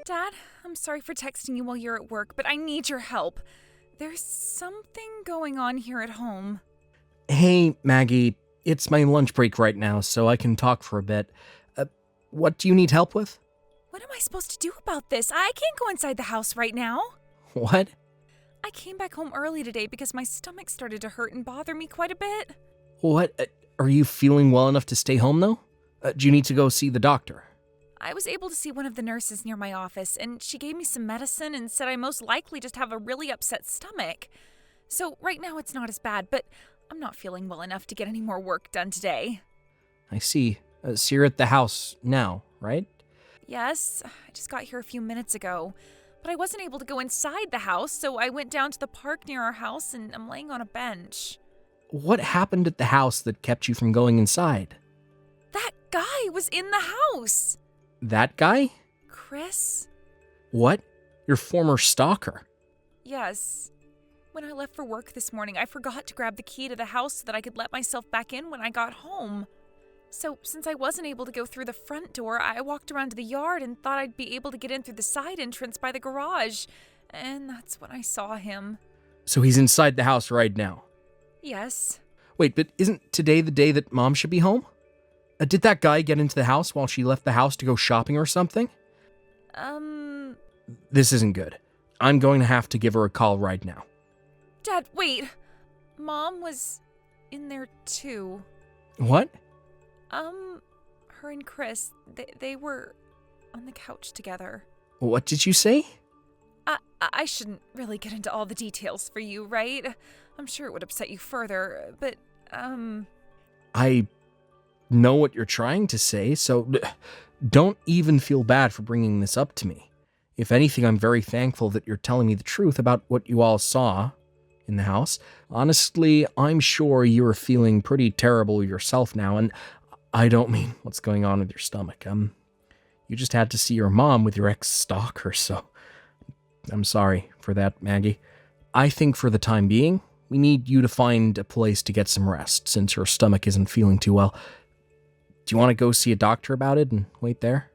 Dad, I'm sorry for texting you while you're at work, but I need your help. There's something going on here at home. Hey, Maggie, it's my lunch break right now, so I can talk for a bit. What do you need help with? What am I supposed to do about this? I can't go inside the house right now. What? I came back home early today because my stomach started to hurt and bother me quite a bit. What? Are you feeling well enough to stay home, though? Do you need to go see the doctor? I was able to see one of the nurses near my office, and she gave me some medicine and said I most likely just have a really upset stomach. So right now it's not as bad, but I'm not feeling well enough to get any more work done today. I see. So you're at the house now, right? Yes, I just got here a few minutes ago, but I wasn't able to go inside the house, so I went down to the park near our house and I'm laying on a bench. What happened at the house that kept you from going inside? That guy was in the house! That guy? Chris? What? Your former stalker? Yes. When I left for work this morning, I forgot to grab the key to the house so that I could let myself back in when I got home. So, since I wasn't able to go through the front door, I walked around to the yard and thought I'd be able to get in through the side entrance by the garage. And that's when I saw him. So he's inside the house right now? Yes. Wait, but isn't today the day that Mom should be home? Did that guy get into the house while she left the house to go shopping or something? This isn't good. I'm going to have to give her a call right now. Dad, wait. Mom was in there too. What? Her and Chris, they were on the couch together. What did you say? I shouldn't really get into all the details for you, right? I'm sure it would upset you further, but, I know what you're trying to say, so don't even feel bad for bringing this up to me. If anything, I'm very thankful that you're telling me the truth about what you all saw in the house. Honestly, I'm sure you're feeling pretty terrible yourself now, and I don't mean what's going on with your stomach. You just had to see your mom with your ex-stalker, so I'm sorry for that, Maggie. I think for the time being, we need you to find a place to get some rest, since your stomach isn't feeling too well. Do you want to go see a doctor about it and wait there?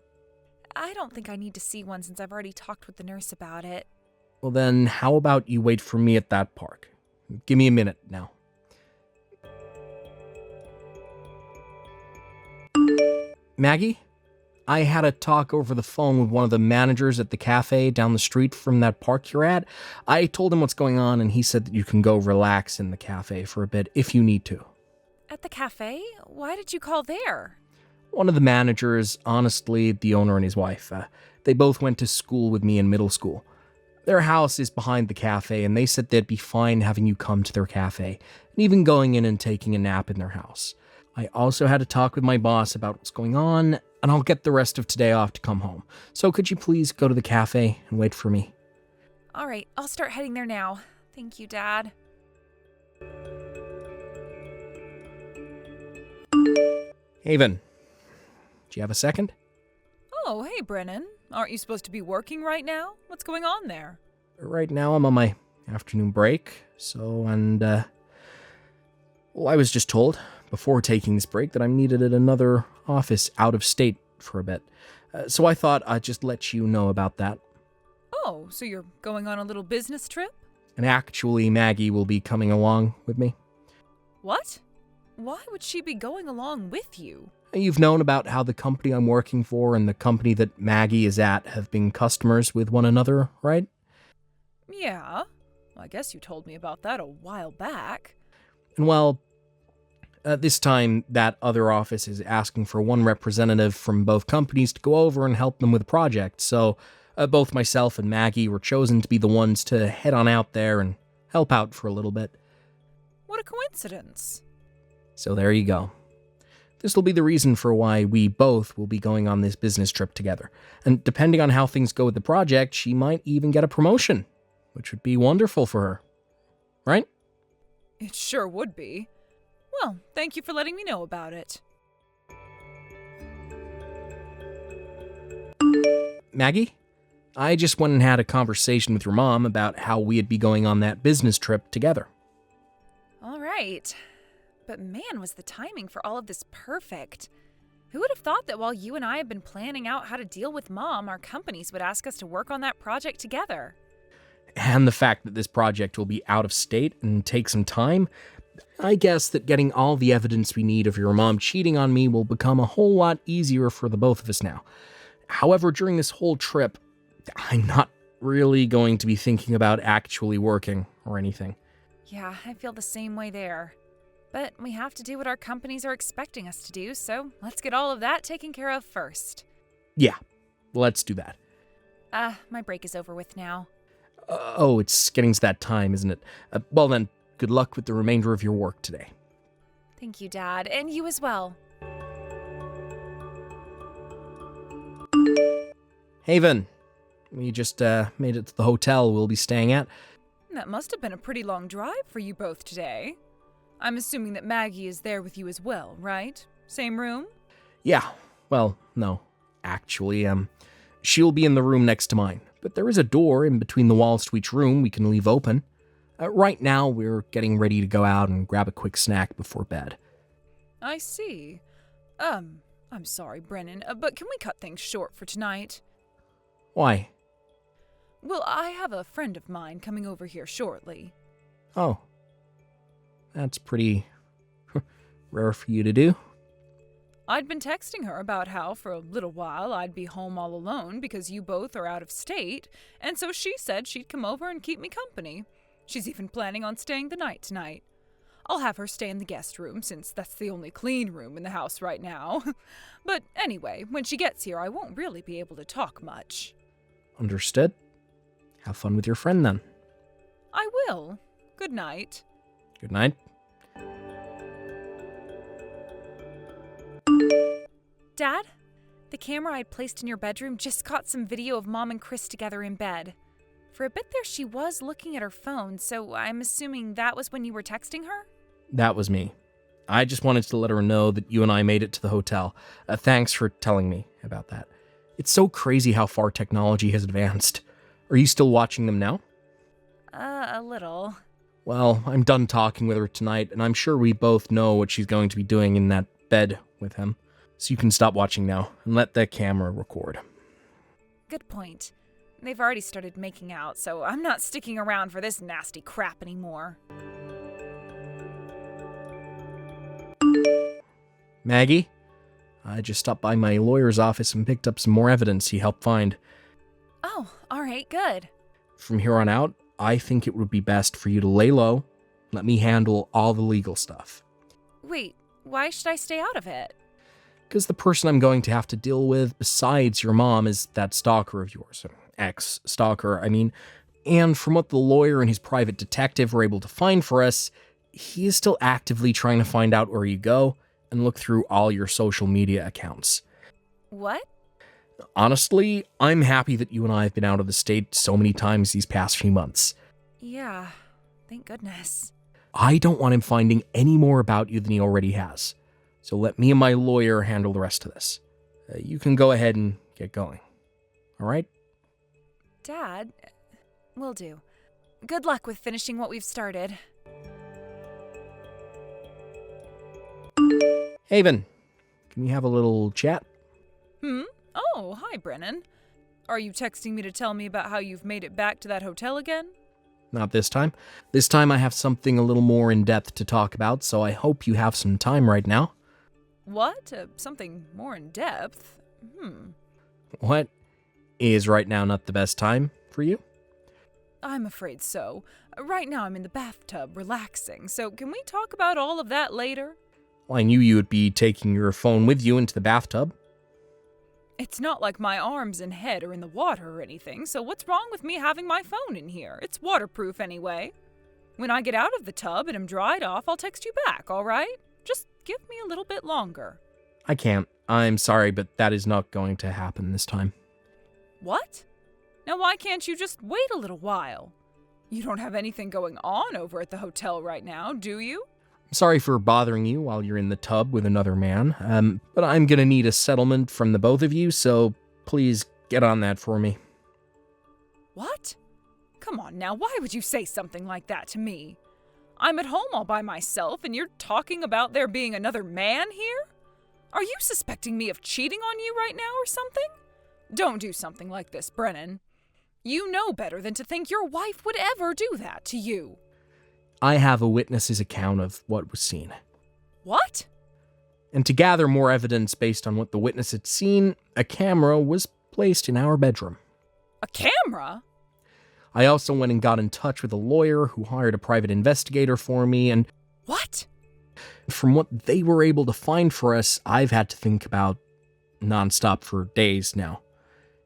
I don't think I need to see one since I've already talked with the nurse about it. Well then, how about you wait for me at that park? Give me a minute now. Maggie? I had a talk over the phone with one of the managers at the cafe down the street from that park you're at. I told him what's going on, and he said that you can go relax in the cafe for a bit if you need to. At the cafe? Why did you call there? One of the managers, honestly, the owner and his wife, they both went to school with me in middle school. Their house is behind the cafe, and they said they'd be fine having you come to their cafe, and even going in and taking a nap in their house. I also had a talk with my boss about what's going on, and I'll get the rest of today off to come home. So could you please go to the cafe and wait for me? All right, I'll start heading there now. Thank you, Dad. Haven, do you have a second? Oh, hey, Brennan. Aren't you supposed to be working right now? What's going on there? Right now I'm on my afternoon break, well, I was just told before taking this break that I'm needed at another office out of state for a bit. So I thought I'd just let you know about that. Oh, so you're going on a little business trip? And actually, Maggie will be coming along with me. What? Why would she be going along with you? You've known about how the company I'm working for and the company that Maggie is at have been customers with one another, right? Yeah. I guess you told me about that a while back. And this time that other office is asking for one representative from both companies to go over and help them with a project, so both myself and Maggie were chosen to be the ones to head on out there and help out for a little bit. What a coincidence. So there you go. This will be the reason for why we both will be going on this business trip together. And depending on how things go with the project, she might even get a promotion, which would be wonderful for her. Right? It sure would be. Well, thank you for letting me know about it. Maggie? I just went and had a conversation with your mom about how we'd be going on that business trip together. All right. But man, was the timing for all of this perfect. Who would have thought that while you and I have been planning out how to deal with Mom, our companies would ask us to work on that project together? And the fact that this project will be out of state and take some time, I guess that getting all the evidence we need of your mom cheating on me will become a whole lot easier for the both of us now. However, during this whole trip, I'm not really going to be thinking about actually working or anything. Yeah, I feel the same way there. But we have to do what our companies are expecting us to do, so let's get all of that taken care of first. Yeah, let's do that. My break is over with now. It's getting to that time, isn't it? Well then, good luck with the remainder of your work today. Thank you, Dad, and you as well. Haven, we just made it to the hotel we'll be staying at. That must have been a pretty long drive for you both today. I'm assuming that Maggie is there with you as well, right? Same room? Yeah, well, no. Actually, she'll be in the room next to mine. But there is a door in between the walls to each room we can leave open. Right now, we're getting ready to go out and grab a quick snack before bed. I see. I'm sorry, Brennan, but can we cut things short for tonight? Why? Well, I have a friend of mine coming over here shortly. Oh. That's pretty rare for you to do. I'd been texting her about how for a little while I'd be home all alone because you both are out of state, and so she said she'd come over and keep me company. She's even planning on staying the night tonight. I'll have her stay in the guest room since that's the only clean room in the house right now. But anyway, when she gets here, I won't really be able to talk much. Understood. Have fun with your friend then. I will. Good night. Good night. Dad, the camera I'd placed in your bedroom just caught some video of Mom and Chris together in bed. For a bit there, she was looking at her phone, so I'm assuming that was when you were texting her? That was me. I just wanted to let her know that you and I made it to the hotel. Thanks for telling me about that. It's so crazy how far technology has advanced. Are you still watching them now? A little. Well, I'm done talking with her tonight, and I'm sure we both know what she's going to be doing in that bed with him. So you can stop watching now and let the camera record. Good point. They've already started making out, so I'm not sticking around for this nasty crap anymore. Maggie? I just stopped by my lawyer's office and picked up some more evidence he helped find. Oh, alright, good. From here on out, I think it would be best for you to lay low, let me handle all the legal stuff. Wait, why should I stay out of it? Because the person I'm going to have to deal with besides your mom is that stalker of yours. Ex-stalker, I mean. And from what the lawyer and his private detective were able to find for us, he is still actively trying to find out where you go and look through all your social media accounts. What? Honestly, I'm happy that you and I have been out of the state so many times these past few months. Yeah, thank goodness. I don't want him finding any more about you than he already has. So let me and my lawyer handle the rest of this. You can go ahead and get going. All right? Dad, will do. Good luck with finishing what we've started. Haven, can we have a little chat? Oh, hi, Brennan. Are you texting me to tell me about how you've made it back to that hotel again? Not this time. This time I have something a little more in-depth to talk about, so I hope you have some time right now. What? Something more in depth? What? Is right now not the best time for you? I'm afraid so. Right now I'm in the bathtub, relaxing, so can we talk about all of that later? Well, I knew you would be taking your phone with you into the bathtub. It's not like my arms and head are in the water or anything, so what's wrong with me having my phone in here? It's waterproof anyway. When I get out of the tub and am dried off, I'll text you back, all right? Just give me a little bit longer. I can't. I'm sorry, but that is not going to happen this time. What? Now why can't you just wait a little while? You don't have anything going on over at the hotel right now, do you? I'm sorry for bothering you while you're in the tub with another man, but I'm gonna need a settlement from the both of you, so please get on that for me. What? Come on now, why would you say something like that to me? I'm at home all by myself and you're talking about there being another man here? Are you suspecting me of cheating on you right now or something? Don't do something like this, Brennan. You know better than to think your wife would ever do that to you. I have a witness's account of what was seen. What? And to gather more evidence based on what the witness had seen, a camera was placed in our bedroom. A camera? I also went and got in touch with a lawyer who hired a private investigator for me, and What? from what they were able to find for us, I've had to think about nonstop for days now.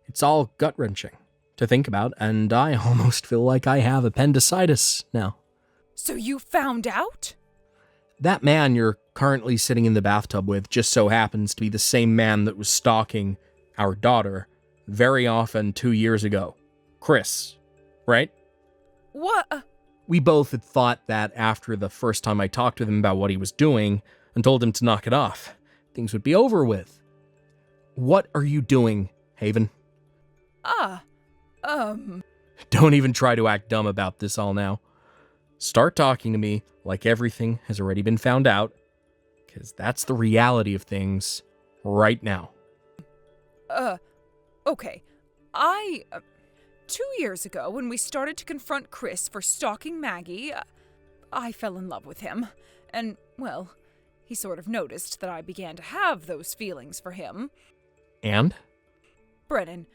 It's all gut-wrenching to think about, and I almost feel like I have appendicitis now. So you found out? That man you're currently sitting in the bathtub with just so happens to be the same man that was stalking our daughter very often 2 years ago. Chris, right? What? We both had thought that after the first time I talked with him about what he was doing and told him to knock it off, things would be over with. What are you doing, Haven? Don't even try to act dumb about this all now. Start talking to me like everything has already been found out, because that's the reality of things right now. Okay. 2 years ago, when we started to confront Chris for stalking Maggie, I fell in love with him. And, well, he sort of noticed that I began to have those feelings for him. And? Brennan,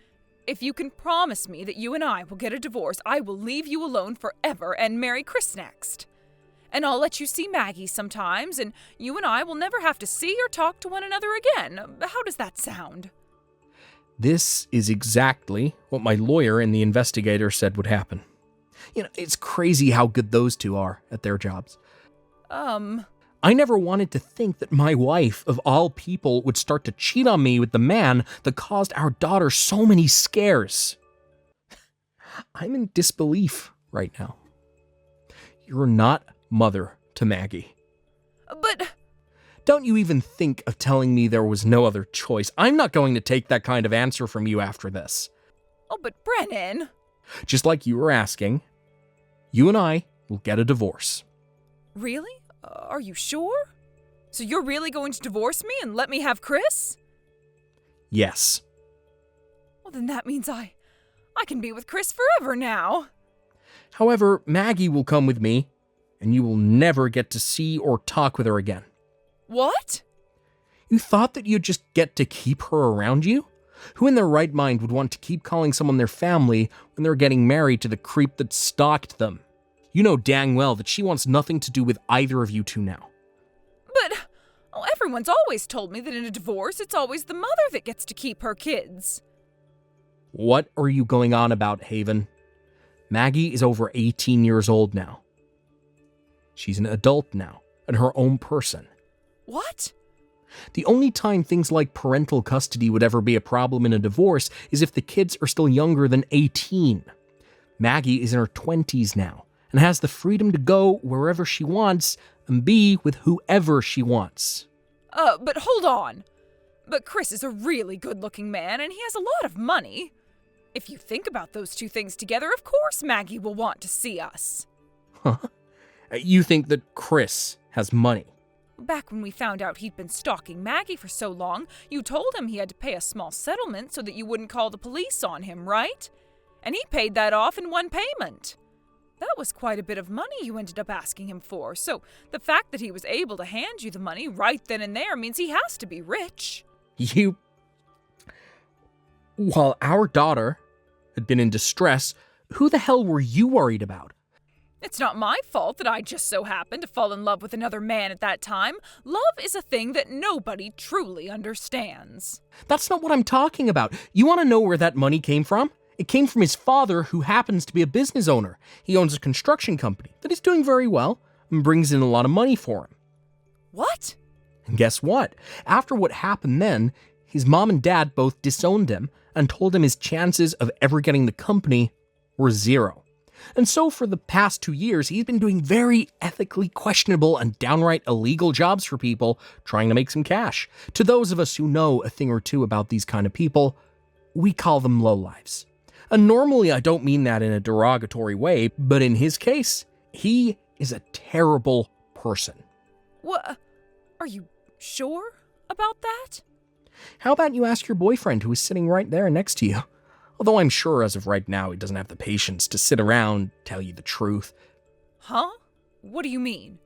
if you can promise me that you and I will get a divorce, I will leave you alone forever and marry Chris next. And I'll let you see Maggie sometimes, and you and I will never have to see or talk to one another again. How does that sound? This is exactly what my lawyer and the investigator said would happen. You know, it's crazy how good those two are at their jobs. I never wanted to think that my wife, of all people, would start to cheat on me with the man that caused our daughter so many scares. I'm in disbelief right now. You're not mother to Maggie. But... Don't you even think of telling me there was no other choice. I'm not going to take that kind of answer from you after this. Oh, but Brennan... Just like you were asking, you and I will get a divorce. Really? Are you sure? So you're really going to divorce me and let me have Chris? Yes. Well, then that means I can be with Chris forever now. However, Maggie will come with me, and you will never get to see or talk with her again. What? You thought that you'd just get to keep her around you? Who in their right mind would want to keep calling someone their family when they're getting married to the creep that stalked them? You know dang well that she wants nothing to do with either of you two now. But, everyone's always told me that in a divorce, it's always the mother that gets to keep her kids. What are you going on about, Haven? Maggie is over 18 years old now. She's an adult now, and her own person. What? The only time things like parental custody would ever be a problem in a divorce is if the kids are still younger than 18. Maggie is in her 20s now, and has the freedom to go wherever she wants and be with whoever she wants. But hold on. But Chris is a really good-looking man, and he has a lot of money. If you think about those two things together, of course Maggie will want to see us. Huh? You think that Chris has money? Back when we found out he'd been stalking Maggie for so long, you told him he had to pay a small settlement so that you wouldn't call the police on him, right? And he paid that off in one payment. That was quite a bit of money you ended up asking him for, so the fact that he was able to hand you the money right then and there means he has to be rich. While our daughter had been in distress, who the hell were you worried about? It's not my fault that I just so happened to fall in love with another man at that time. Love is a thing that nobody truly understands. That's not what I'm talking about. You want to know where that money came from? It came from his father, who happens to be a business owner. He owns a construction company that is doing very well and brings in a lot of money for him. What? And guess what? After what happened then, his mom and dad both disowned him and told him his chances of ever getting the company were zero. And so for the past 2 years, he's been doing very ethically questionable and downright illegal jobs for people trying to make some cash. To those of us who know a thing or two about these kind of people, we call them lowlives. And normally I don't mean that in a derogatory way, but in his case, he is a terrible person. What? Are you sure? about that? How about you ask your boyfriend who is sitting right there next to you? Although I'm sure as of right now he doesn't have the patience to sit around, tell you the truth. Huh? What do you mean?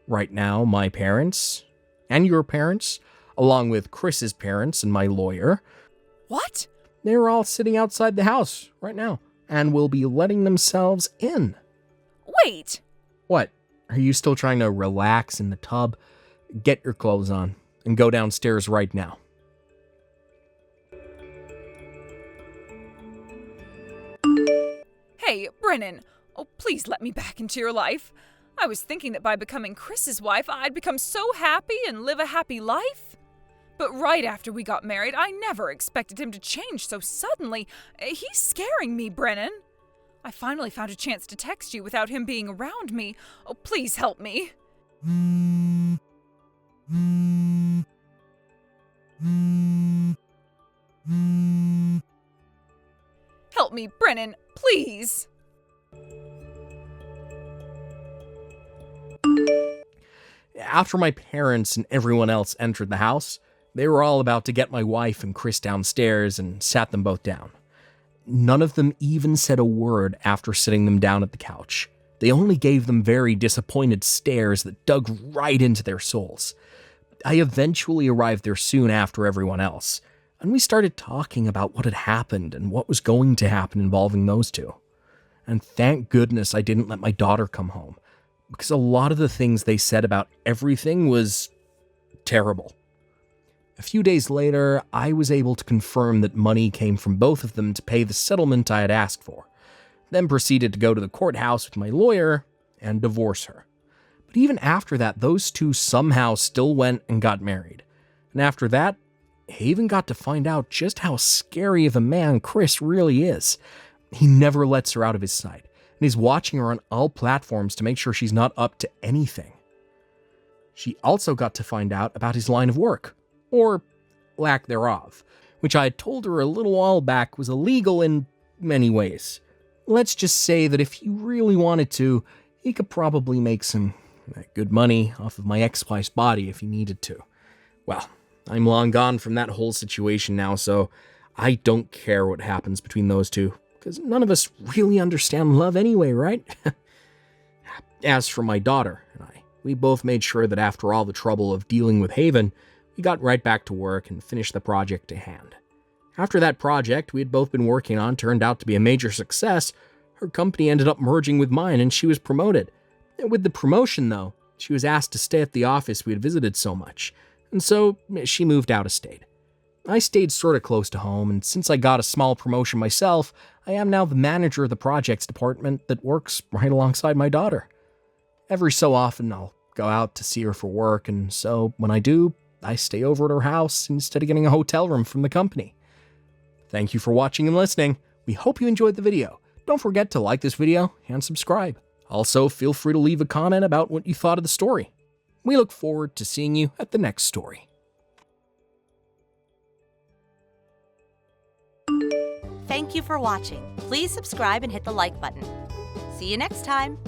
Right now, my parents, and your parents, along with Chris's parents and my lawyer, What? they're all sitting outside the house right now, and will be letting themselves in. Wait! What? Are you still trying to relax in the tub? Get your clothes on, and go downstairs right now. Hey, Brennan. Oh, please let me back into your life. I was thinking that by becoming Chris's wife, I'd become so happy and live a happy life. But right after we got married, I never expected him to change so suddenly. He's scaring me, Brennan. I finally found a chance to text you without him being around me. Oh, please help me. Help me, Brennan, please. After my parents and everyone else entered the house, they were all about to get my wife and Chris downstairs and sat them both down. None of them even said a word after sitting them down at the couch. They only gave them very disappointed stares that dug right into their souls. I eventually arrived there soon after everyone else, and we started talking about what had happened and what was going to happen involving those two. And thank goodness I didn't let my daughter come home, because a lot of the things they said about everything was terrible. A few days later, I was able to confirm that money came from both of them to pay the settlement I had asked for, then proceeded to go to the courthouse with my lawyer and divorce her. But even after that, those two somehow still went and got married. And after that, I even got to find out just how scary of a man Chris really is. He never lets her out of his sight, and he's watching her on all platforms to make sure she's not up to anything. She also got to find out about his line of work, or lack thereof, which I had told her a little while back was illegal in many ways. Let's just say that if he really wanted to, he could probably make some good money off of my ex-wife's body if he needed to. Well, I'm long gone from that whole situation now, so I don't care what happens between those two, because none of us really understand love anyway, right? As for my daughter and I, we both made sure that after all the trouble of dealing with Haven, we got right back to work and finished the project at hand. After that project we had both been working on turned out to be a major success, her company ended up merging with mine and she was promoted. With the promotion, though, she was asked to stay at the office we had visited so much, and so she moved out of state. I stayed sort of close to home, and since I got a small promotion myself, I am now the manager of the projects department that works right alongside my daughter. Every so often, I'll go out to see her for work, and so when I do, I stay over at her house instead of getting a hotel room from the company. Thank you for watching and listening. We hope you enjoyed the video. Don't forget to like this video and subscribe. Also, feel free to leave a comment about what you thought of the story. We look forward to seeing you at the next story. Thank you for watching. Please subscribe and hit the like button. See you next time.